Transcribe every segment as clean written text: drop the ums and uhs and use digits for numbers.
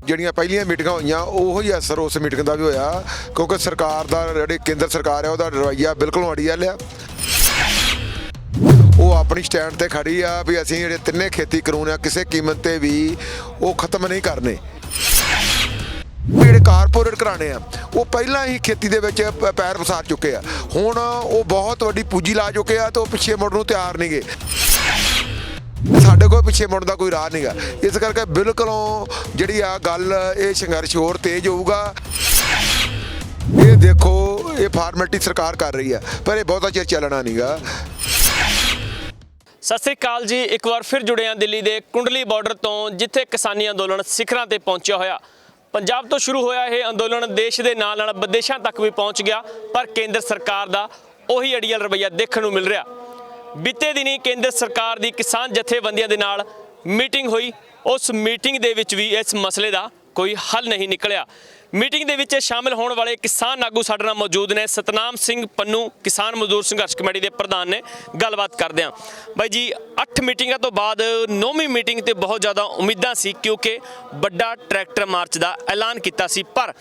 ਜਿਹੜੀਆਂ ਪਹਿਲੀਆਂ ਮੀਟਿੰਗਾਂ ਹੋਈਆਂ ਉਹੋ ਹੀ ਅਸਰ ਉਸ ਮੀਟਿੰਗ ਦਾ ਵੀ ਹੋਇਆ ਕਿਉਂਕਿ ਸਰਕਾਰ ਦਾ ਜਿਹੜੀ ਕੇਂਦਰ ਸਰਕਾਰ ਹੈ ਉਹਦਾ ਰਵੱਈਆ ਬਿਲਕੁਲ ਅੜੀ ਆ ਲਿਆ। ਉਹ ਆਪਣੀ ਸਟੈਂਡ ਤੇ ਖੜੀ ਆ ਵੀ ਅਸੀਂ ਜਿਹੜੇ ਤਿੰਨੇ ਖੇਤੀ ਕਾਨੂੰਨ ਆ ਕਿਸੇ ਕੀਮਤ ਤੇ ਵੀ ਉਹ ਖਤਮ ਨਹੀਂ ਕਰਨੇ। ਜਿਹੜੇ ਕਾਰਪੋਰੇਟ ਘਰਾਣੇ ਆ ਉਹ ਪਹਿਲਾਂ ਹੀ ਖੇਤੀ ਦੇ ਵਿੱਚ ਪੈਰ ਪਸਾਰ ਚੁੱਕੇ ਆ, ਹੁਣ ਉਹ ਬਹੁਤ ਵੱਡੀ ਪੂੰਜੀ ਲਾ ਚੁੱਕੇ ਆ ਤੇ ਉਹ ਪਿੱਛੇ ਮੁੜਨ ਨੂੰ ਤਿਆਰ ਨਹੀਂਗੇ। ਸਾਡੇ ਕੋਲ ਪਿੱਛੇ ਮੁੜਨ ਦਾ ਕੋਈ ਰਾਹ ਨਹੀਂਗਾ। ਇਸ ਕਰਕੇ ਬਿਲਕੁਲੋਂ ਜਿਹੜੀ ਆ ਗੱਲ ਇਹ ਸੰਘਰਸ਼ ਹੋਰ ਤੇਜ਼ ਹੋਊਗਾ। ਇਹ ਦੇਖੋ ਇਹ ਫਾਰਮੈਲਿਟੀ ਸਰਕਾਰ ਕਰ ਰਹੀ ਆ ਪਰ ਇਹ ਬਹੁਤਾ ਚਿਰ ਚੱਲਣਾ ਨਹੀਂਗਾ। ਸਤਿ ਸ੍ਰੀ ਅਕਾਲ ਜੀ, ਇੱਕ ਵਾਰ ਫਿਰ ਜੁੜੇ ਹਾਂ ਦਿੱਲੀ ਦੇ ਕੁੰਡਲੀ ਬਾਰਡਰ ਤੋਂ, ਜਿੱਥੇ ਕਿਸਾਨੀ ਅੰਦੋਲਨ ਸਿਖਰਾਂ ਤੇ ਪਹੁੰਚਿਆ ਹੋਇਆ। ਪੰਜਾਬ ਤੋਂ ਸ਼ੁਰੂ ਹੋਇਆ ਇਹ ਅੰਦੋਲਨ ਦੇਸ਼ ਦੇ ਨਾਲ ਵਿਦੇਸ਼ਾਂ ਤੱਕ ਵੀ ਪਹੁੰਚ ਗਿਆ, ਪਰ ਕੇਂਦਰ ਸਰਕਾਰ ਦਾ ਉਹੀ ਅੜੀਅਲ ਰਵੱਈਆ ਦੇਖਣ ਨੂੰ ਮਿਲ ਰਿਹਾ। ਬੀਤੇ ਦਿਨੀ ਕੇਂਦਰ ਸਰਕਾਰ ਦੀ ਕਿਸਾਨ ਜਥੇਬੰਦੀਆਂ ਦੇ ਨਾਲ ਮੀਟਿੰਗ ਹੋਈ। ਉਸ ਮੀਟਿੰਗ ਦੇ ਵਿੱਚ ਵੀ ਇਸ ਮਸਲੇ ਦਾ ਕੋਈ ਹੱਲ ਨਹੀਂ ਨਿਕਲਿਆ। ਮੀਟਿੰਗ ਦੇ ਵਿੱਚ ਸ਼ਾਮਿਲ ਹੋਣ ਵਾਲੇ ਕਿਸਾਨ ਆਗੂ ਸਾਡੇ ਨਾਲ ਮੌਜੂਦ ਨੇ। ਸਤਨਾਮ ਸਿੰਘ ਪੰਨੂ ਕਿਸਾਨ ਮਜ਼ਦੂਰ ਸੰਘਰਸ਼ ਕਮੇਟੀ ਦੇ ਪ੍ਰਧਾਨ ਨੇ। ਗੱਲਬਾਤ ਕਰਦੇ ਹਾਂ ਬਾਈ ਜੀ। 8 ਮੀਟਿੰਗਾਂ ਤੋਂ ਬਾਅਦ 9ਵੀਂ ਮੀਟਿੰਗ ਤੇ ਬਹੁਤ ਜ਼ਿਆਦਾ ਉਮੀਦਾਂ ਸੀ ਕਿਉਂਕਿ ਵੱਡਾ ਟਰੈਕਟਰ ਮਾਰਚ ਦਾ ਐਲਾਨ ਕੀਤਾ ਸੀ, ਪਰ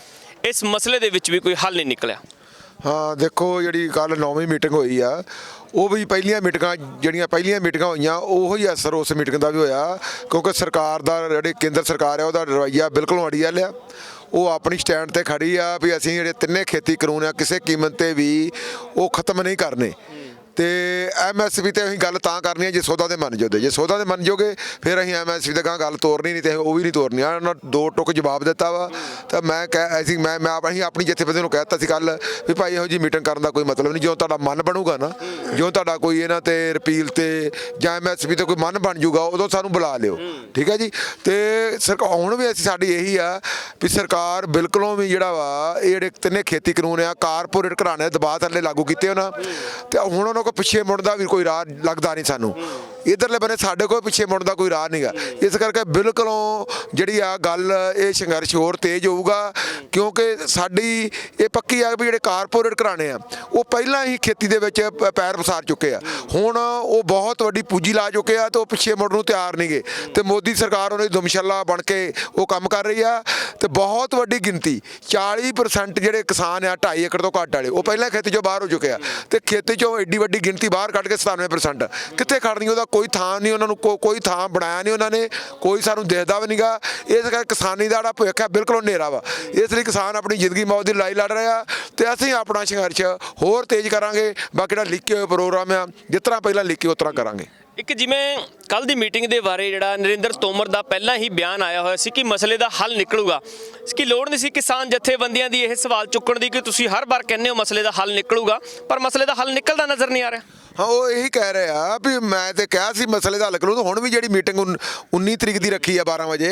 ਇਸ ਮਸਲੇ ਦੇ ਵਿੱਚ ਵੀ ਕੋਈ ਹੱਲ ਨਹੀਂ ਨਿਕਲਿਆ। ਹਾਂ ਦੇਖੋ, ਜਿਹੜੀ ਕੱਲ 9ਵੀਂ ਮੀਟਿੰਗ ਹੋਈ ਆ ਉਹ ਵੀ ਪਹਿਲੀਆਂ ਮੀਟਿੰਗਾਂ ਹੋਈਆਂ ਉਹੋ ਹੀ ਅਸਰ ਉਸ ਮੀਟਿੰਗ ਦਾ ਵੀ ਹੋਇਆ ਕਿਉਂਕਿ ਸਰਕਾਰ ਦਾ ਜਿਹੜੀ ਕੇਂਦਰ ਸਰਕਾਰ ਹੈ ਉਹਦਾ ਰਵੱਈਆ ਬਿਲਕੁਲ ਅੜੀ ਆ ਲਿਆ। ਉਹ ਆਪਣੀ ਸਟੈਂਡ ਤੇ ਖੜੀ ਆ ਵੀ ਅਸੀਂ ਜਿਹੜੇ ਤਿੰਨੇ ਖੇਤੀ ਕਾਨੂੰਨ ਆ ਕਿਸੇ ਕੀਮਤ ਤੇ ਵੀ ਉਹ ਖਤਮ ਨਹੀਂ ਕਰਨੇ। ਤੇ MSP ਤੇ ਅਸੀਂ ਗੱਲ ਤਾਂ ਕਰਨੀ ਹੈ ਜੇ ਸੌਦਾ ਦੇ ਮੰਨ ਜਾਓਗੇ। ਜੇ ਸੌਦਾ ਦੇ ਮੰਨ ਜਾਓਗੇ ਫਿਰ ਅਸੀਂ MSP ਦੇ ਗਾਂ ਗੱਲ ਤੋਰਨੀ ਨਹੀਂ ਤੇ ਉਹ ਵੀ ਨਹੀਂ ਤੋਰਨੀ। ਉਹਨਾਂ ਦੋ ਟੁਕ ਜਵਾਬ ਦਿੱਤਾ ਵਾ ਤਾਂ ਮੈਂ ਅਸੀਂ ਆਪਣੀ ਜਥੇਬੰਦੀ ਨੂੰ ਕਹਿ ਦਿੱਤਾ ਸੀ ਕੱਲ ਵੀ ਭਾਈ ਇਹੋ ਜਿਹੀ ਮੀਟਿੰਗ ਕਰਨ ਦਾ ਕੋਈ ਮਤਲਬ ਨਹੀਂ। ਜਦੋਂ ਤੁਹਾਡਾ ਮਨ ਬਣੂਗਾ ਨਾ, ਜਦੋਂ ਤੁਹਾਡਾ ਕੋਈ ਇਹਨਾਂ ਤੇ ਰਿਪੀਲ ਤੇ ਜਾਂ MSP ਤੇ ਕੋਈ ਮਨ ਬਣ ਜਾਊਗਾ ਉਦੋਂ ਸਾਨੂੰ ਬੁਲਾ ਲਿਓ, ਠੀਕ ਹੈ ਜੀ। ਤੇ ਸਰਕਾਰ ਹੁਣ ਵੀ ਸਾਡੀ ਇਹੀ ਆ ਵੀ ਸਰਕਾਰ ਬਿਲਕੁਲੋਂ ਵੀ ਜਿਹੜਾ ਵਾ ਇਹ ਜਿਹੜੇ ਤਿੰਨੇ ਖੇਤੀ ਕਾਨੂੰਨ ਆ ਕਾਰਪੋਰੇਟ ਘਰਾਣੇ ਦਬਾਅ ਥੱਲੇ ਲਾਗੂ ਕੀਤੇ ਉਹਨਾਂ ਤੇ ਹੁਣ ਉਹਨਾਂ ਕੋਈ ਪਿੱਛੇ ਮੁੜਨ ਦਾ ਵੀ ਕੋਈ ਰਾਹ ਲੱਗਦਾ ਨਹੀਂ ਸਾਨੂੰ। ਇਧਰਲੇ ਬੰਨੇ ਸਾਡੇ ਕੋਲ ਪਿੱਛੇ ਮੁੜਨ ਦਾ ਕੋਈ ਰਾਹ ਨਹੀਂਗਾ। ਇਸ ਕਰਕੇ ਬਿਲਕੁਲੋਂ ਜਿਹੜੀ ਆ ਗੱਲ ਇਹ ਸੰਘਰਸ਼ ਹੋਰ ਤੇਜ਼ ਹੋਊਗਾ ਕਿਉਂਕਿ ਸਾਡੀ ਇਹ ਪੱਕੀ ਆ ਵੀ ਜਿਹੜੇ ਕਾਰਪੋਰੇਟ ਘਰਾਣੇ ਆ ਉਹ ਪਹਿਲਾਂ ਹੀ ਖੇਤੀ ਦੇ ਵਿੱਚ ਪੈਰ ਪਸਾਰ ਚੁੱਕੇ ਆ, ਹੁਣ ਉਹ ਬਹੁਤ ਵੱਡੀ ਪੂੰਜੀ ਲਾ ਚੁੱਕੇ ਆ ਤੇ ਉਹ ਪਿੱਛੇ ਮੁੜਨ ਨੂੰ ਤਿਆਰ ਨਹੀਂਗੇ। ਤੇ ਮੋਦੀ ਸਰਕਾਰ ਉਹਨਾਂ ਦੀ ਦੁਮਸ਼ੱਲਾ ਬਣ ਕੇ ਉਹ ਕੰਮ ਕਰ ਰਹੀ ਆ ਤੇ ਬਹੁਤ ਵੱਡੀ ਗਿਣਤੀ 40% ਜਿਹੜੇ ਕਿਸਾਨ ਆ 2.5 ਏਕੜ ਤੋਂ ਘੱਟ ਵਾਲੇ ਉਹ ਪਹਿਲਾਂ ਖੇਤੀ ਚੋਂ ਬਾਹਰ ਹੋ ਚੁੱਕੇ ਆ ਤੇ ਖੇਤੀ ਚੋਂ ਐਡੀ ਵੱਡੀ ਗਿਣਤੀ ਬਾਹਰ ਕੱਢ ਕੇ 97% ਕਿੱਥੇ ਖੜਨੀ ਉਹਦਾ ਕੋਈ ਥਾਂ ਨਹੀਂ। ਉਹਨਾਂ ਨੂੰ ਕੋਈ ਥਾਂ ਬਣਾਇਆ ਨਹੀਂ ਉਹਨਾਂ ਨੇ, ਕੋਈ ਸਾਨੂੰ ਦਿਖਦਾ ਵੀ ਨਹੀਂਗਾ। ਇਸ ਕਰਕੇ ਕਿਸਾਨੀ ਦਾ ਜਿਹੜਾ ਭਵਿੱਖ ਹੈ ਬਿਲਕੁਲ ਹਨੇਰਾ ਵਾ। ਇਸ ਲਈ ਕਿਸਾਨ ਆਪਣੀ ਜ਼ਿੰਦਗੀ ਮੌਤ ਦੀ ਲੜਾਈ ਲੜ ਰਿਹਾ ਤੇ ਅਸੀਂ ਆਪਣਾ ਸੰਘਰਸ਼ ਹੋਰ ਤੇਜ਼ ਕਰਾਂਗੇ। ਬਾਕੀ ਜਿਹੜਾ ਲਿਖੇ ਹੋਏ ਪ੍ਰੋਗਰਾਮ ਆ ਜਿਸ ਤਰ੍ਹਾਂ ਪਹਿਲਾਂ ਲਿਖੇ ਉਸ ਤਰ੍ਹਾਂ ਕਰਾਂਗੇ। ਇੱਕ ਜਿਵੇਂ ਕੱਲ ਦੀ ਮੀਟਿੰਗ ਦੇ ਬਾਰੇ ਜਿਹੜਾ ਨਰਿੰਦਰ ਤੋਮਰ ਦਾ ਪਹਿਲਾਂ ਹੀ ਬਿਆਨ ਆਇਆ ਹੋਇਆ ਸੀ ਕਿ ਮਸਲੇ ਦਾ ਹੱਲ ਨਿਕਲੂਗਾ, ਇਸकी ਲੋੜ ਨਹੀਂ ਸੀ ਕਿਸਾਨ ਜਥੇਬੰਦੀਆਂ ਦੀ ਇਹ ਸਵਾਲ ਚੁੱਕਣ ਦੀ ਕਿ ਤੁਸੀਂ ਹਰ ਵਾਰ ਕਹਿੰਦੇ ਹੋ ਮਸਲੇ ਦਾ ਹੱਲ ਨਿਕਲੂਗਾ, ਪਰ ਮਸਲੇ ਦਾ ਹੱਲ ਨਿਕਲਦਾ ਨਜ਼ਰ ਨਹੀਂ ਆ ਰਿਹਾ। ਹਾਂ ਉਹ ਇਹੀ ਕਹਿ ਰਹੇ ਆ ਵੀ ਮੈਂ ਤੇ ਕਿਹਾ ਸੀ ਮਸਲੇ ਦਾ ਹੱਲ ਕਰੋ। ਹੁਣ ਵੀ ਜਿਹੜੀ ਮੀਟਿੰਗ 19 ਤਰੀਕ ਦੀ ਰੱਖੀ ਆ 12 ਵਜੇ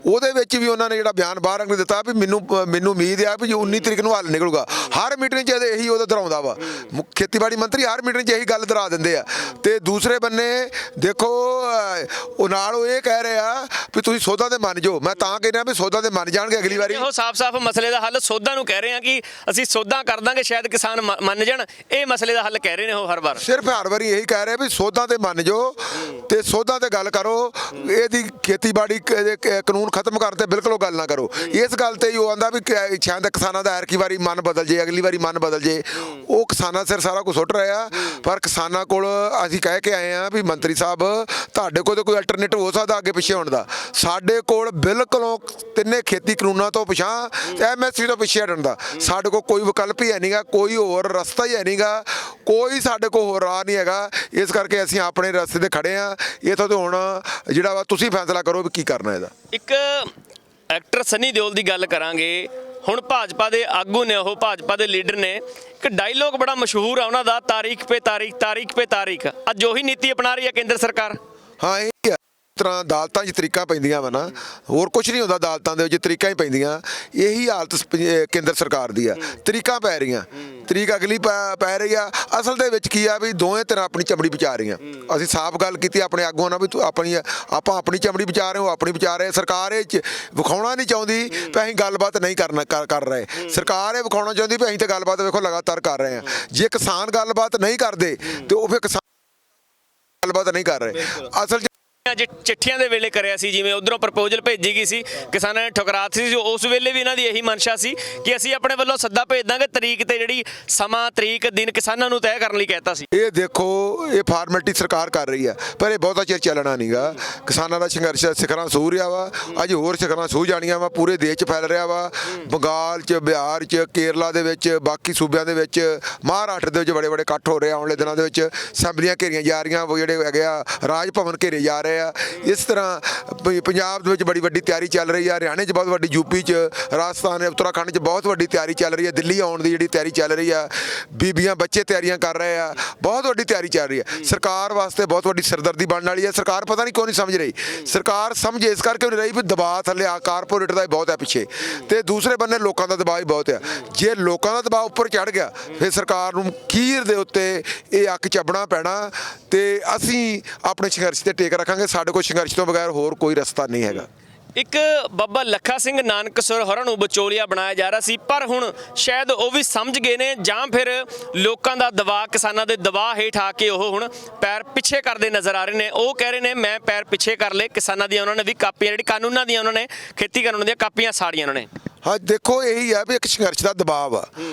ਉਹਦੇ ਵਿੱਚ ਵੀ ਉਹਨਾਂ ਨੇ ਜਿਹੜਾ ਬਿਆਨ ਬਾਹਰ ਅੰਗ ਦਿੱਤਾ ਵੀ ਮੈਨੂੰ ਉਮੀਦ ਆ ਵੀ 19 ਤਰੀਕ ਨੂੰ ਹੱਲ ਨਿਕਲੂਗਾ। ਹਰ ਮੀਟਿੰਗ 'ਚ ਇਹੀ ਉਹਦਾ ਦੁਹਰਾਉਂਦਾ ਵਾ। ਖੇਤੀਬਾੜੀ ਮੰਤਰੀ ਹਰ ਮੀਟਿੰਗ 'ਚ ਇਹੀ ਗੱਲ ਦੁਹਰਾ ਦਿੰਦੇ ਆ। ਤੇ ਦੂਸਰੇ ਬੰਨੇ ਦੇਖੋ ਉਹ ਨਾਲ ਉਹ ਇਹ ਕਹਿ ਰਹੇ ਆ ਵੀ ਤੁਸੀਂ ਸੌਦਾ ਤੇ ਮੰਨ ਜਾਓ। ਮੈਂ ਤਾਂ ਕਹਿ ਰਿਹਾ ਵੀ ਸੌਦਾ ਤੇ ਮੰਨ ਜਾਣਗੇ ਅਗਲੀ ਵਾਰੀ। ਉਹ ਸਾਫ਼-ਸਾਫ਼ ਮਸਲੇ ਦਾ ਹੱਲ ਸੌਦਾ ਨੂੰ ਕਹਿ ਰਹੇ ਆ ਕਿ ਅਸੀਂ ਸੌਦਾ ਕਰ ਦਾਂਗੇ, ਸ਼ਾਇਦ ਕਿਸਾਨ ਮੰਨ ਜਾਣ। ਇਹ ਮਸਲੇ ਦਾ ਹੱਲ ਕਹਿ ਰਹੇ ਨੇ ਉਹ ਹਰ ਵਾਰ। ਸਿਰਫ ਹਰ ਵਾਰੀ ਇਹੀ ਕਹਿ ਰਹੇ ਵੀ ਸੌਦਾ ਤੇ ਮੰਨ ਜਾਓ ਤੇ ਸੌਦਾ ਤੇ ਗੱਲ ਕਰੋ। ਇਹਦੀ ਖੇਤੀਬਾੜੀ ਕਾਨੂੰਨ ਖਤਮ ਕਰਨ ਤੇ ਬਿਲਕੁਲ ਗੱਲ ਨਾ ਕਰੋ। ਇਸ ਗੱਲ ਤੇ ਹੀ ਉਹ ਆਂਦਾ ਵੀ ਸ਼ਾਇਦ ਕਿਸਾਨਾਂ ਦਾ ਐਰਕੀ ਵਾਰੀ ਮਨ ਬਦਲ ਜੇ, ਅਗਲੀ ਵਾਰੀ ਮਨ ਬਦਲ ਜੇ। ਉਹ ਕਿਸਾਨਾਂ ਸਿਰ ਸਾਰਾ ਕੁਝ ਸੁੱਟ ਰਹੇ ਆ, ਪਰ ਕਿਸਾਨਾਂ ਕੋਲ ਅਸੀਂ ਕਹਿ ਕੇ ਆਏ ਆ ਵੀ ਮੰਤਰੀ ਸਾਹਿਬ ਤੁਹਾਡੇ ਕੋਲ ਤਾਂ ਕੋਈ ਅਲਟਰਨੇਟਿਵ ਹੋ ਸਕਦਾ ਅੱਗੇ ਪਿੱਛੇ ਹੋਣ ਦਾ। ਸਾਡੇ ਕੋਲ ਬਿਲਕੁਲੋਂ ਤਿੰਨੇ ਖੇਤੀ ਕਾਨੂੰਨਾਂ ਤੋਂ ਪਿਛਾਂ MSP ਤੋਂ ਪਿੱਛੇ ਹਟਣ ਦਾ ਸਾਡੇ ਕੋਲ ਕੋਈ ਵਿਕਲਪ ਹੀ ਹੈ ਨਹੀਂਗਾ, ਕੋਈ ਹੋਰ ਰਸਤਾ ਹੀ ਹੈ ਨਹੀਂਗਾ, ਕੋਈ ਸਾਡੇ ਕੋਲ ਹੋਰ ਰਾਹ ਨਹੀਂ ਹੈਗਾ। ਇਸ ਕਰਕੇ ਅਸੀਂ ਆਪਣੇ ਰਸਤੇ ਤੇ ਖੜੇ ਆ। ਇੱਥੋਂ ਤੇ ਹੁਣ ਜਿਹੜਾ ਵਾ ਤੁਸੀਂ ਫੈਸਲਾ ਕਰੋ ਵੀ ਕੀ ਕਰਨਾ ਇਹਦਾ। ਇੱਕ ਐਕਟਰ ਸਨੀ ਦਿਓਲ ਦੀ ਗੱਲ ਕਰਾਂਗੇ। ਹੁਣ ਭਾਜਪਾ ਦੇ ਆਗੂ ਨੇ, ਉਹ ਭਾਜਪਾ ਦੇ ਲੀਡਰ ਨੇ। ਇੱਕ ਡਾਇਲੋਗ ਬੜਾ ਮਸ਼ਹੂਰ ਆ ਉਹਨਾਂ ਦਾ, ਤਾਰੀਖ ਪੇ ਤਾਰੀਖ, ਤਾਰੀਖ ਪੇ ਤਾਰੀਖ। ਅੱਜ ਉਹੀ ਨੀਤੀ ਅਪਣਾ ਰਹੀ ਹੈ ਕੇਂਦਰ ਸਰਕਾਰ। ਹਾਂ ਇਹ ਤਰ੍ਹਾਂ ਅਦਾਲਤਾਂ 'ਚ ਤਰੀਕਾਂ ਪੈਂਦੀਆਂ ਵਾ ਨਾ, ਹੋਰ ਕੁਝ ਨਹੀਂ ਹੁੰਦਾ। ਅਦਾਲਤਾਂ ਦੇ ਵਿੱਚ ਤਰੀਕਾਂ ਹੀ ਪੈਂਦੀਆਂ। ਇਹੀ ਹਾਲਤ ਕੇਂਦਰ ਸਰਕਾਰ ਦੀ ਆ। ਤਰੀਕਾਂ ਪੈ ਰਹੀਆਂ, ਤਰੀਕ ਅਗਲੀ ਪੈ ਰਹੀ ਆ। ਅਸਲ ਦੇ ਵਿੱਚ ਕੀ ਆ ਵੀ ਦੋਵੇਂ ਤਰ੍ਹਾਂ ਆਪਣੀ ਚਮੜੀ ਬਚਾ ਰਹੀਆਂ। ਅਸੀਂ ਸਾਫ਼ ਗੱਲ ਕੀਤੀ ਆਪਣੇ ਆਗੂਆਂ ਨਾਲ ਵੀ ਆਪਾਂ ਆਪਣੀ ਚਮੜੀ ਬਚਾ ਰਹੇ ਹੋ, ਆਪਣੀ ਬਚਾ ਰਹੇ। ਸਰਕਾਰ ਇਹ ਵਿਖਾਉਣਾ ਨਹੀਂ ਚਾਹੁੰਦੀ ਵੀ ਅਸੀਂ ਗੱਲਬਾਤ ਨਹੀਂ ਕਰ ਰਹੇ। ਸਰਕਾਰ ਇਹ ਵਿਖਾਉਣਾ ਚਾਹੁੰਦੀ ਵੀ ਅਸੀਂ ਤਾਂ ਗੱਲਬਾਤ ਵੇਖੋ ਲਗਾਤਾਰ ਕਰ ਰਹੇ ਹਾਂ। ਜੇ ਕਿਸਾਨ ਗੱਲਬਾਤ ਨਹੀਂ ਕਰਦੇ ਤੇ ਉਹ ਫਿਰ ਕਿਸਾਨ ਗੱਲਬਾਤ ਨਹੀਂ ਕਰ ਰਹੇ। ਅਸਲ ਅੱਜ ਚਿੱਠੀਆਂ ਦੇ ਵੇਲੇ ਕਰਿਆ ਸੀ, ਜਿਵੇਂ ਉਧਰੋਂ ਪ੍ਰਪੋਜ਼ਲ ਭੇਜੀ ਗਈ ਸੀ, ਕਿਸਾਨਾਂ ਨੇ ਠੁਕਰਾਤੀ ਸੀ। ਉਸ ਵੇਲੇ ਵੀ ਇਹਨਾਂ ਦੀ ਇਹੀ ਮਨਸ਼ਾ ਸੀ ਕਿ ਅਸੀਂ ਆਪਣੇ ਵੱਲੋਂ ਸੱਦਾ ਭੇਜ ਦਾਂਗੇ, ਤਰੀਕ ਤੇ ਜਿਹੜੀ ਸਮਾਂ ਤਰੀਕ ਦਿਨ ਕਿਸਾਨਾਂ ਨੂੰ ਤੈਅ ਕਰਨ ਲਈ ਕਹਿਤਾ ਸੀ। ਇਹ ਦੇਖੋ, ਇਹ ਫਾਰਮੈਲਿਟੀ ਸਰਕਾਰ ਕਰ ਰਹੀ ਆ, ਪਰ ਇਹ ਬਹੁਤਾ ਚਿਰ ਚੱਲਣਾ ਨਹੀਂਗਾ। ਕਿਸਾਨਾਂ ਦਾ ਸੰਘਰਸ਼ ਸਿਖਰਾਂ ਛੂਹ ਰਿਹਾ ਵਾ, ਅੱਜ ਹੋਰ ਸਿਖਰਾਂ ਛੂਹ ਜਾਣੀਆਂ ਵਾ, ਪੂਰੇ ਦੇਸ਼ 'ਚ ਫੈਲ ਰਿਹਾ ਵਾ। ਬੰਗਾਲ 'ਚ, ਬਿਹਾਰ 'ਚ, ਕੇਰਲਾ ਦੇ ਵਿੱਚ, ਬਾਕੀ ਸੂਬਿਆਂ ਦੇ ਵਿੱਚ, ਮਹਾਰਾਸ਼ਟਰ ਦੇ ਵਿੱਚ ਬੜੇ ਬੜੇ ਇਕੱਠ ਹੋ ਰਹੇ ਆ। ਆਉਣ ਵਾਲੇ ਦਿਨਾਂ ਦੇ ਵਿੱਚ ਅਸੈਂਬਲੀਆਂ ਘੇਰੀਆਂ ਜਾ ਰਹੀਆਂ, ਉਹ ਜਿਹੜੇ ਹੈਗੇ ਆ ਰਾਜ ਭਵਨ ਘੇਰੇ ਜਾ ਰਹੇ ਆ। ਇਸ ਤਰ੍ਹਾਂ ਪੰਜਾਬ ਦੇ ਵਿੱਚ ਬੜੀ ਵੱਡੀ ਤਿਆਰੀ ਚੱਲ ਰਹੀ ਆ, ਹਰਿਆਣੇ 'ਚ ਬਹੁਤ ਵੱਡੀ, ਯੂਪੀ 'ਚ, ਰਾਜਸਥਾਨ, ਉੱਤਰਾਖੰਡ 'ਚ ਬਹੁਤ ਵੱਡੀ ਤਿਆਰੀ ਚੱਲ ਰਹੀ ਹੈ, ਦਿੱਲੀ ਆਉਣ ਦੀ ਜਿਹੜੀ ਤਿਆਰੀ ਚੱਲ ਰਹੀ ਆ, ਬੀਬੀਆਂ ਬੱਚੇ ਤਿਆਰੀਆਂ ਕਰ ਰਹੇ ਆ, ਬਹੁਤ ਵੱਡੀ ਤਿਆਰੀ ਚੱਲ ਰਹੀ ਹੈ। ਸਰਕਾਰ ਵਾਸਤੇ ਬਹੁਤ ਵੱਡੀ ਸਿਰਦਰਦੀ ਬਣਨ ਵਾਲੀ ਹੈ। ਸਰਕਾਰ ਪਤਾ ਨਹੀਂ ਕਿਉਂ ਨਹੀਂ ਸਮਝ ਰਹੀ। ਸਰਕਾਰ ਸਮਝ ਇਸ ਕਰਕੇ ਨਹੀਂ ਰਹੀ ਵੀ ਦਬਾਅ ਥੱਲੇ ਆ, ਕਾਰਪੋਰੇਟ ਦਾ ਬਹੁਤ ਹੈ ਪਿੱਛੇ, ਤੇ ਦੂਸਰੇ ਬੰਨੇ ਲੋਕਾਂ ਦਾ ਦਬਾਅ ਵੀ ਬਹੁਤ ਹੈ। ਜੇ ਲੋਕਾਂ ਦਾ ਦਬਾਅ ਉੱਪਰ ਚੜ ਗਿਆ, ਫਿਰ ਸਰਕਾਰ ਨੂੰ ਖੀਰ ਦੇ ਉੱਤੇ ਇਹ ਅੱਕ ਚੱਬਣਾ ਪੈਣਾ, ਤੇ ਅਸੀਂ ਆਪਣੇ ਸੰਘਰਸ਼ ਤੇ ਟੇਕ ਰੱਖਾਂਗੇ। ਸਾਡੇ ਕੋਲ ਸੰਘਰਸ਼ ਤੋਂ ਬਗੈਰ ਹੋਰ ਕੋਈ ਰਸਤਾ ਨਹੀਂ ਹੈਗਾ। ਇੱਕ ਬਾਬਾ ਲੱਖਾ ਸਿੰਘ ਨਾਨਕਸਰ ਹੋਰਾਂ ਨੂੰ ਵਿਚੋਲੀਆ ਬਣਾਇਆ ਜਾ ਰਿਹਾ ਸੀ, ਪਰ ਹੁਣ ਸ਼ਾਇਦ ਉਹ ਵੀ ਸਮਝ ਗਏ ਨੇ, ਜਾਂ ਫਿਰ ਲੋਕਾਂ ਦਾ ਦਬਾਅ, ਕਿਸਾਨਾਂ ਦੇ ਦਬਾਅ ਹੇਠ ਆ ਕੇ ਉਹ ਹੁਣ ਪੈਰ ਪਿੱਛੇ ਕਰਦੇ ਨਜ਼ਰ ਆ ਰਹੇ ਨੇ। ਉਹ ਕਹਿ ਰਹੇ ਨੇ ਮੈਂ ਪੈਰ ਪਿੱਛੇ ਕਰ ਲਏ। ਕਿਸਾਨਾਂ ਦੀਆਂ ਉਹਨਾਂ ਨੇ ਵੀ ਕਾਪੀਆਂ, ਜਿਹੜੀ ਕਾਨੂੰਨਾਂ ਦੀਆਂ ਉਹਨਾਂ ਨੇ, ਖੇਤੀ ਕਾਨੂੰਨ ਦੀਆਂ ਕਾਪੀਆਂ ਸਾੜੀਆਂ ਉਹਨਾਂ ਨੇ। ਹਾਂ ਦੇਖੋ, ਇਹੀ ਆ ਵੀ ਇੱਕ ਸੰਘਰਸ਼ ਦਾ ਦਬਾਅ ਆ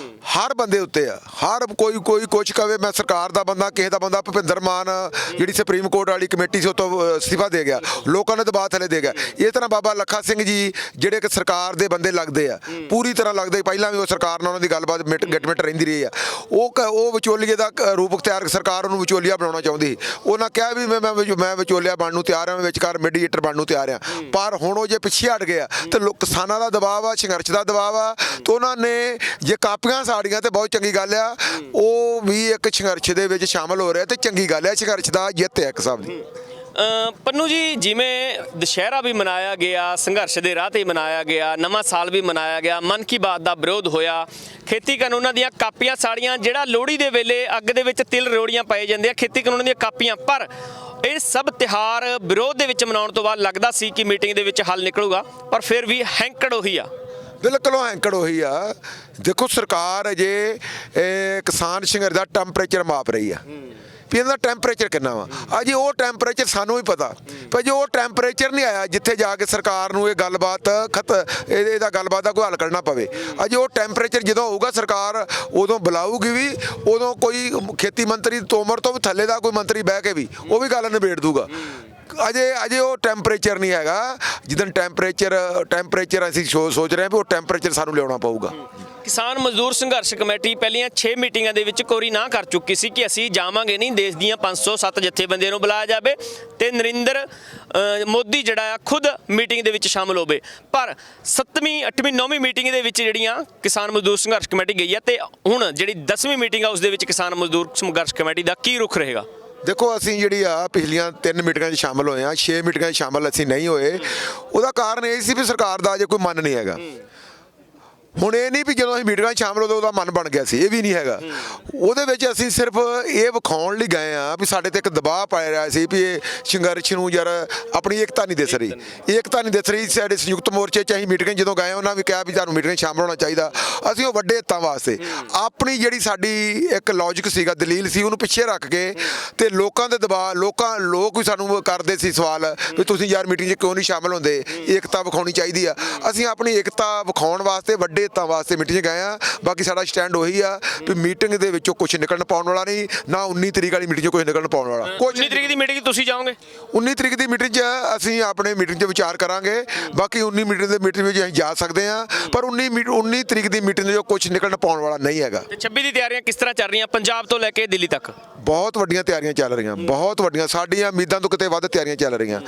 ਹਰ ਬੰਦੇ ਉੱਤੇ ਆ। ਹਰ ਕੋਈ ਕੁਛ ਕਵੇ ਮੈਂ ਸਰਕਾਰ ਦਾ ਬੰਦਾ, ਕਿਸੇ ਦਾ ਬੰਦਾ। ਭੁਪਿੰਦਰ ਮਾਨ ਜਿਹੜੀ ਸੁਪਰੀਮ ਕੋਰਟ ਵਾਲੀ ਕਮੇਟੀ ਸੀ, ਉਹ ਤੋਂ ਅਸਤੀਫਾ ਦੇ ਗਿਆ, ਲੋਕਾਂ ਨੇ ਦਬਾਅ ਥੱਲੇ ਦੇ ਗਿਆ। ਇਸ ਤਰ੍ਹਾਂ ਬਾਬਾ ਲੱਖਾ ਸਿੰਘ ਜੀ ਜਿਹੜੇ ਕਿ ਸਰਕਾਰ ਦੇ ਬੰਦੇ ਲੱਗਦੇ ਆ, ਪੂਰੀ ਤਰ੍ਹਾਂ ਲੱਗਦੇ। ਪਹਿਲਾਂ ਵੀ ਉਹ ਸਰਕਾਰ ਨਾਲ ਉਹਨਾਂ ਦੀ ਗੱਲਬਾਤ ਗਿੱਟ-ਮਿੱਟ ਰਹਿੰਦੀ ਰਹੀ ਆ। ਉਹ ਵਿਚੋਲੀਏ ਦਾ ਰੂਪ ਅਖਤਿਆਰ, ਸਰਕਾਰ ਉਹਨੂੰ ਵਿਚੋਲੀਆ ਬਣਾਉਣਾ ਚਾਹੁੰਦੀ। ਉਹਨਾਂ ਕਿਹਾ ਵੀ ਮੈਂ ਵਿਚੋਲੀਆ ਬਣਨ ਨੂੰ ਤਿਆਰ ਹਾਂ, ਵਿਚਕਾਰ ਮੀਡੀਏਟਰ ਬਣਨ ਨੂੰ ਤਿਆਰ ਹਾਂ। ਪਰ ਹੁਣ ਉਹ ਜੇ ਪਿੱਛੇ ਹਟ ਗਿਆ ਤੇ ਕਿਸਾਨਾਂ ਦਾ ਦਬਾਅ ਆ, ਸੰਘਰਸ਼ ਦਾ ਦਬਾਅ ਆ, ਤੇ ਉਹਨਾਂ ਨੇ ਜੇ ਕਾਪੀਆਂ ਸਾੜੀਆਂ ਤੇ ਬਹੁਤ ਚੰਗੀ ਗੱਲ ਆ। ਉਹ ਵੀ ਇੱਕ ਸੰਘਰਸ਼ ਦੇ ਵਿੱਚ ਸ਼ਾਮਲ ਹੋ ਰਿਹਾ ਤੇ ਚੰਗੀ ਗੱਲ ਹੈ। ਸੰਘਰਸ਼ ਦਾ ਜਿੱਤ ਹੈ ਇੱਕ ਹਿਸਾਬ ਦੀ। ਪੰਨੂ ਜੀ, ਜਿਵੇਂ ਦੁਸ਼ਹਿਰਾ ਵੀ ਮਨਾਇਆ ਗਿਆ, ਸੰਘਰਸ਼ ਦੇ ਰਾਹ ਤੇ ਮਨਾਇਆ ਗਿਆ, ਨਵਾਂ ਸਾਲ ਵੀ ਮਨਾਇਆ ਗਿਆ, ਮਨ ਕੀ ਬਾਤ ਦਾ ਵਿਰੋਧ ਹੋਇਆ, ਖੇਤੀ ਕਾਨੂੰਨਾਂ ਦੀਆਂ ਕਾਪੀਆਂ ਸਾੜੀਆਂ, ਜਿਹੜਾ ਲੋਹੜੀ ਦੇ ਵੇਲੇ ਅੱਗ ਦੇ ਵਿੱਚ ਤਿਲ ਰੋੜੀਆਂ ਪਾਏ ਜਾਂਦੇ ਆ, ਖੇਤੀ ਕਾਨੂੰਨਾਂ ਦੀਆਂ ਕਾਪੀਆਂ। ਪਰ ਇਹ ਸਭ ਤਿਉਹਾਰ ਵਿਰੋਧ ਦੇ ਵਿੱਚ ਮਨਾਉਣ ਤੋਂ ਬਾਅਦ ਲੱਗਦਾ ਸੀ ਕਿ ਮੀਟਿੰਗ ਦੇ ਵਿੱਚ ਹੱਲ ਨਿਕਲੂਗਾ, ਪਰ ਫਿਰ ਵੀ ਹੈਂਕੜ ਉਹੀ ਆ। ਬਿਲਕੁਲ ਹੈਂਕੜ ਉਹੀ ਆ। ਦੇਖੋ, ਸਰਕਾਰ ਅਜੇ ਕਿਸਾਨ ਸੰਘਰਸ਼ ਦਾ ਟੈਂਪਰੇਚਰ ਮਾਪ ਰਹੀ ਆ ਵੀ ਇਹਦਾ ਟੈਂਪਰੇਚਰ ਕਿੰਨਾ ਵਾ। ਅਜੇ ਉਹ ਟੈਂਪਰੇਚਰ ਸਾਨੂੰ ਵੀ ਪਤਾ, ਪਰ ਜੇ ਉਹ ਟੈਂਪਰੇਚਰ ਨਹੀਂ ਆਇਆ ਜਿੱਥੇ ਜਾ ਕੇ ਸਰਕਾਰ ਨੂੰ ਇਹ ਗੱਲਬਾਤ ਇਹਦਾ ਗੱਲਬਾਤ ਦਾ ਕੋਈ ਹੱਲ ਕਰਨਾ ਪਵੇ। ਅਜੇ ਉਹ ਟੈਂਪਰੇਚਰ ਜਦੋਂ ਹੋਊਗਾ, ਸਰਕਾਰ ਉਦੋਂ ਬੁਲਾਊਗੀ ਵੀ, ਉਦੋਂ ਕੋਈ ਖੇਤੀ ਮੰਤਰੀ ਤੋਮਰ ਤੋਂ ਵੀ ਥੱਲੇ ਦਾ ਕੋਈ ਮੰਤਰੀ ਬਹਿ ਕੇ ਵੀ ਉਹ ਵੀ ਗੱਲ ਨਿਬੇੜ ਦੂਗਾ। ਅਜੇ ਉਹ ਟੈਂਪਰੇਚਰ ਨਹੀਂ ਹੈਗਾ। ਜਿੱਦਣ ਟੈਂਪਰੇਚਰ ਅਸੀਂ ਸੋਚ ਰਹੇ ਹਾਂ ਵੀ ਉਹ ਟੈਂਪਰੇਚਰ ਸਾਨੂੰ ਲਿਆਉਣਾ ਪਊਗਾ। ਕਿਸਾਨ ਮਜ਼ਦੂਰ ਸੰਘਰਸ਼ ਕਮੇਟੀ ਪਹਿਲੀਆਂ 6 ਮੀਟਿੰਗਾਂ ਦੇ ਵਿੱਚ ਕੋਰੀ ਨਾ ਕਰ ਚੁੱਕੀ ਸੀ ਕਿ ਅਸੀਂ ਜਾਵਾਂਗੇ ਨਹੀਂ, ਦੇਸ਼ ਦੀਆਂ 507 ਜਥੇਬੰਦੀਆਂ ਨੂੰ ਬੁਲਾਇਆ ਜਾਵੇ ਤੇ ਨਰਿੰਦਰ ਮੋਦੀ ਜਿਹੜਾ ਆ ਖੁਦ ਮੀਟਿੰਗ ਦੇ ਵਿੱਚ ਸ਼ਾਮਲ ਹੋਵੇ। ਪਰ 7ਵੀਂ 8ਵੀਂ 9ਵੀਂ ਮੀਟਿੰਗ ਦੇ ਵਿੱਚ ਜਿਹੜੀਆਂ ਕਿਸਾਨ ਮਜ਼ਦੂਰ ਸੰਘਰਸ਼ ਕਮੇਟੀ ਗਈ ਆ, ਤੇ ਹੁਣ ਜਿਹੜੀ 10ਵੀਂ ਮੀਟਿੰਗ ਆ ਉਸ ਦੇ ਵਿੱਚ ਕਿਸਾਨ ਮਜ਼ਦੂਰ ਸੰਘਰਸ਼ ਕਮੇਟੀ ਦਾ ਕੀ ਰੁਖ ਰਹੇਗਾ? ਦੇਖੋ, ਅਸੀਂ ਜਿਹੜੀ ਆ ਪਿਛਲੀਆਂ 3 ਮੀਟਿੰਗਾਂ 'ਚ ਸ਼ਾਮਲ ਹੋਏ ਆ, 6 ਮੀਟਿੰਗਾਂ 'ਚ ਸ਼ਾਮਲ ਅਸੀਂ ਨਹੀਂ ਹੋਏ। ਉਹਦਾ ਕਾਰਨ ਇਹ ਸੀ ਵੀ ਸਰਕਾਰ ਦਾ ਅਜੇ ਕੋਈ ਮਨ ਨਹੀਂ ਹੈਗਾ। ਹੁਣ ਇਹ ਨਹੀਂ ਵੀ ਜਦੋਂ ਅਸੀਂ ਮੀਟਿੰਗਾਂ 'ਚ ਸ਼ਾਮਲ ਹੋਦੇ ਉਹਦਾ ਮਨ ਬਣ ਗਿਆ ਸੀ, ਇਹ ਵੀ ਨਹੀਂ ਹੈਗਾ। ਉਹਦੇ ਵਿੱਚ ਅਸੀਂ ਸਿਰਫ ਇਹ ਵਿਖਾਉਣ ਲਈ ਗਏ ਆ ਵੀ ਸਾਡੇ ਤੇ ਇੱਕ ਦਬਾਅ ਪਾਇਆ ਰਿਹਾ ਸੀ ਵੀ ਇਹ ਸੰਘਰਸ਼ ਨੂੰ ਯਾਰ ਆਪਣੀ ਏਕਤਾ ਨਹੀਂ ਦਿਸ ਰਹੀ, ਏਕਤਾ ਨਹੀਂ ਦਿਸ ਰਹੀ। ਸਾਡੇ ਸੰਯੁਕਤ ਮੋਰਚੇ 'ਚ ਅਸੀਂ ਮੀਟਿੰਗ ਜਦੋਂ ਗਏ, ਉਹਨਾਂ ਵੀ ਕਿਹਾ ਵੀ ਤੁਹਾਨੂੰ ਮੀਟਿੰਗ 'ਚ ਸ਼ਾਮਲ ਹੋਣਾ ਚਾਹੀਦਾ। ਅਸੀਂ ਉਹ ਵੱਡੇ ਹਿੱਤਾਂ ਵਾਸਤੇ ਆਪਣੀ ਜਿਹੜੀ ਸਾਡੀ ਇੱਕ ਲੌਜਿਕ ਸੀਗਾ, ਦਲੀਲ ਸੀ, ਉਹਨੂੰ ਪਿੱਛੇ ਰੱਖ ਕੇ ਤੇ ਲੋਕਾਂ ਦੇ ਦਬਾਅ, ਲੋਕ ਵੀ ਸਾਨੂੰ ਕਰਦੇ ਸੀ ਸਵਾਲ ਵੀ ਤੁਸੀਂ ਯਾਰ ਮੀਟਿੰਗ 'ਚ ਕਿਉਂ ਨਹੀਂ ਸ਼ਾਮਲ ਹੁੰਦੇ, ਏਕਤਾ ਵਿਖਾਉਣੀ ਚਾਹੀਦੀ ਆ। ਅਸੀਂ ਆਪਣੀ ਏਕਤਾ ਵਿਖਾਉਣ ਵਾਸਤੇ ਵੱਡੇ ਹਿੱਤਾਂ ਵਾਸਤੇ ਮੀਟਿੰਗ 'ਚ ਗਏ ਆ। ਬਾਕੀ ਸਾਡਾ ਸਟੈਂਡ ਉਹੀ ਆ ਵੀ ਮੀਟਿੰਗ ਦੇ ਵਿੱਚੋਂ ਕੁਝ ਨਿਕਲਣ ਪਾਉਣ ਵਾਲਾ ਨਹੀਂ, ਨਾ 19 ਤਰੀਕ ਵਾਲੀ ਮੀਟਿੰਗ 'ਚ ਕੁਝ ਨਿਕਲਣ ਪਾਉਣ ਵਾਲਾ। 19 ਤਰੀਕ ਦੀ ਮੀਟਿੰਗ ਤੁਸੀਂ ਜਾਓਗੇ? 19 ਤਰੀਕ ਦੀ ਮੀਟਿੰਗ 'ਚ ਅਸੀਂ ਆਪਣੇ ਮੀਟਿੰਗ 'ਚ ਵਿਚਾਰ ਕਰਾਂਗੇ। ਬਾਕੀ 19 ਮੀਟਿੰਗ ਦੇ ਮੀਟਿੰਗ ਵਿੱਚ ਅਸੀਂ ਜਾ ਸਕਦੇ ਹਾਂ, ਪਰ 19 ਤਰੀਕ ਦੀ ਮੀਟਿੰਗ 'ਚ ਕੁਝ ਨਿਕਲਣ ਪਾਉਣ ਵਾਲਾ ਨਹੀਂ ਹੈਗਾ। ਤੇ 26 ਦੀ ਤਿਆਰੀਆਂ ਕਿਸ ਤਰ੍ਹਾਂ ਚੱਲ ਰਹੀਆਂ ਪੰਜਾਬ ਤੋਂ ਲੈ ਕੇ ਦਿੱਲੀ ਤੱਕ? ਬਹੁਤ ਵੱਡੀਆਂ ਤਿਆਰੀਆਂ ਚੱਲ ਰਹੀਆਂ, ਬਹੁਤ ਵੱਡੀਆਂ, ਸਾਡੀਆਂ ਉਮੀਦਾਂ ਤੋਂ ਕਿਤੇ ਵੱਧ ਤਿਆਰੀਆਂ ਚੱਲ ਰਹੀਆਂ।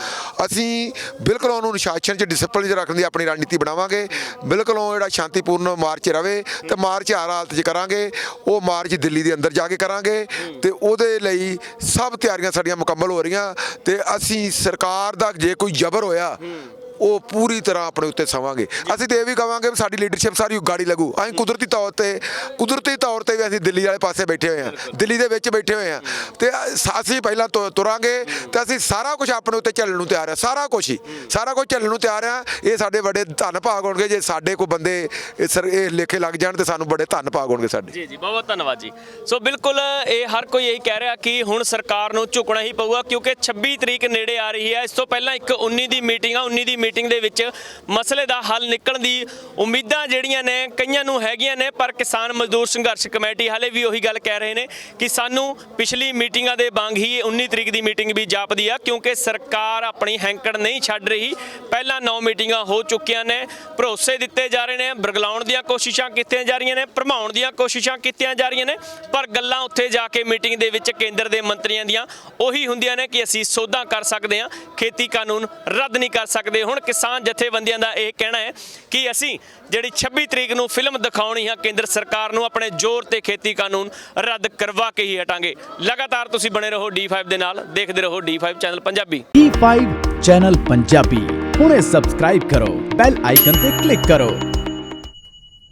ਅਸੀਂ ਬਿਲਕੁਲ ਉਹਨੂੰ ਅਨੁਸ਼ਾਸਨ 'ਚ, ਡਿਸਪਲਿਨ 'ਚ ਰੱਖਣ ਦੀ ਆਪਣੀ ਰਣਨੀਤੀ ਬਣਾਵਾਂਗੇ। ਬਿਲਕੁਲ ਉਹ ਜਿਹੜਾ ਸ਼ਾਂਤੀਪੂਰਨ ਮਾਰਚ ਰਵੇ ਤੇ ਮਾਰਚ ਹਰ ਹਾਲਤ 'ਚ ਕਰਾਂਗੇ। ਉਹ ਮਾਰਚ ਦਿੱਲੀ ਦੇ ਅੰਦਰ ਜਾ ਕੇ ਕਰਾਂਗੇ ਤੇ ਉਹਦੇ ਲਈ ਸਭ ਤਿਆਰੀਆਂ ਸਾਡੀਆਂ ਮੁਕੰਮਲ ਹੋ ਰਹੀਆਂ। ਤੇ ਅਸੀਂ ਸਰਕਾਰ ਦਾ ਜੇ ਕੋਈ ਜ਼ਬਰ ਹੋਇਆ ਉਹ ਪੂਰੀ ਤਰ੍ਹਾਂ ਆਪਣੇ ਉੱਤੇ ਸਵਾਂਗੇ। ਅਸੀਂ ਤੇ ਇਹ ਵੀ ਕਵਾਂਗੇ ਵੀ ਸਾਡੀ ਲੀਡਰਸ਼ਿਪ ਸਾਰੀ ਗਾੜੀ ਲੱਗੂ। ਅਸੀਂ ਕੁਦਰਤੀ ਤੌਰ ਤੇ ਵੀ ਅਸੀਂ ਦਿੱਲੀ ਵਾਲੇ ਪਾਸੇ ਬੈਠੇ ਹੋਏ ਹਾਂ, ਦਿੱਲੀ ਦੇ ਵਿੱਚ ਬੈਠੇ ਹੋਏ ਹਾਂ ਤੇ ਅਸੀਂ ਪਹਿਲਾਂ ਤੁਰਾਂਗੇ ਤੇ ਅਸੀਂ ਸਾਰਾ ਕੁਝ ਆਪਣੇ ਉੱਤੇ ਝੱਲਣ ਨੂੰ ਤਿਆਰ ਆ, ਸਾਰਾ ਕੁਝ ਝੱਲਣ ਨੂੰ ਤਿਆਰ ਆ। ਇਹ ਸਾਡੇ ਬੜੇ ਧੰਨ ਭਾਗ ਹੋਣਗੇ ਜੇ ਸਾਡੇ ਕੋਈ ਬੰਦੇ ਇਹ ਲੇਖੇ ਲੱਗ ਜਾਣ ਤੇ ਸਾਨੂੰ ਬੜੇ ਧੰਨ ਭਾਗ ਹੋਣਗੇ ਸਾਡੇ। ਜੀ ਬਹੁਤ ਧੰਨਵਾਦ ਜੀ। ਸੋ ਬਿਲਕੁਲ ਇਹ ਹਰ ਕੋਈ ਇਹੀ ਕਹਿ ਰਿਹਾ ਕਿ ਹੁਣ ਸਰਕਾਰ ਨੂੰ ਝੁਕਣਾ ਹੀ ਪਊਗਾ ਕਿਉਂਕਿ 26 ਤਰੀਕ ਨੇੜੇ ਆ ਰਹੀ ਹੈ। ਇਸ ਤੋਂ ਪਹਿਲਾਂ ਇੱਕ 19 ਦੀ ਮੀਟਿੰਗ ਆ, 19 ਦੀ ਮੀਟਿੰਗ ਦੇ ਵਿੱਚ ਮਸਲੇ ਦਾ ਹੱਲ ਨਿਕਲਣ ਦੀ ਉਮੀਦਾਂ ਜਿਹੜੀਆਂ ਨੇ ਕਈਆਂ ਨੂੰ ਹੈਗੀਆਂ ਨੇ, ਪਰ ਕਿਸਾਨ ਮਜ਼ਦੂਰ ਸੰਘਰਸ਼ ਕਮੇਟੀ ਹਾਲੇ ਵੀ ਉਹੀ ਗੱਲ ਕਹਿ ਰਹੇ ਨੇ ਕਿ ਸਾਨੂੰ ਪਿਛਲੀ ਮੀਟਿੰਗਾਂ ਦੇ ਵਾਂਗ ਹੀ 19 ਤਰੀਕ ਦੀ ਮੀਟਿੰਗ ਵੀ ਜਾਪਦੀ ਆ ਕਿਉਂਕਿ ਸਰਕਾਰ ਆਪਣੀ ਹੈਂਕੜ ਨਹੀਂ ਛੱਡ ਰਹੀ। ਪਹਿਲਾਂ 9 ਮੀਟਿੰਗਾਂ ਹੋ ਚੁੱਕੀਆਂ ਨੇ, ਭਰੋਸੇ ਦਿੱਤੇ ਜਾ ਰਹੇ ਨੇ, ਬਰਗਲਾਉਣ ਦੀਆਂ ਕੋਸ਼ਿਸ਼ਾਂ ਕੀਤੀਆਂ ਜਾ ਰਹੀਆਂ ਨੇ, ਭਰਮਾਉਣ ਦੀਆਂ ਕੋਸ਼ਿਸ਼ਾਂ ਕੀਤੀਆਂ ਜਾ ਰਹੀਆਂ ਨੇ, ਪਰ ਗੱਲਾਂ ਉੱਥੇ ਜਾ ਕੇ ਮੀਟਿੰਗ ਦੇ ਵਿੱਚ ਕੇਂਦਰ ਦੇ ਮੰਤਰੀਆਂ ਦੀਆਂ ਉਹੀ ਹੁੰਦੀਆਂ ਨੇ ਕਿ ਅਸੀਂ ਸੋਧਾਂ ਕਰ ਸਕਦੇ ਹਾਂ, ਖੇਤੀ ਕਾਨੂੰਨ ਰੱਦ ਨਹੀਂ ਕਰ ਸਕਦੇ। ਹੁਣ ਕਿਸਾਨ ਜਥੇਬੰਦੀਆਂ ਦਾ ਇਹ ਕਹਿਣਾ ਹੈ ਕਿ ਅਸੀਂ ਜਿਹੜੀ 26 ਤਰੀਕ ਨੂੰ ਫਿਲਮ ਦਿਖਾਉਣੀ ਹੈ ਕੇਂਦਰ ਸਰਕਾਰ ਨੂੰ, ਆਪਣੇ ਜ਼ੋਰ ਤੇ ਖੇਤੀ ਕਾਨੂੰਨ ਰੱਦ ਕਰਵਾ ਕੇ ਹੀ ਹਟਾਂਗੇ। ਲਗਾਤਾਰ ਤੁਸੀਂ ਬਣੇ ਰਹੋ D5 ਦੇ ਨਾਲ, ਦੇਖਦੇ ਰਹੋ D5 channel Punjabi. D5 channel Punjabi ਹੁਣੇ ਸਬਸਕ੍ਰਾਈਬ ਕਰੋ, ਬੈਲ ਆਈਕਨ ਤੇ ਕਲਿੱਕ ਕਰੋ।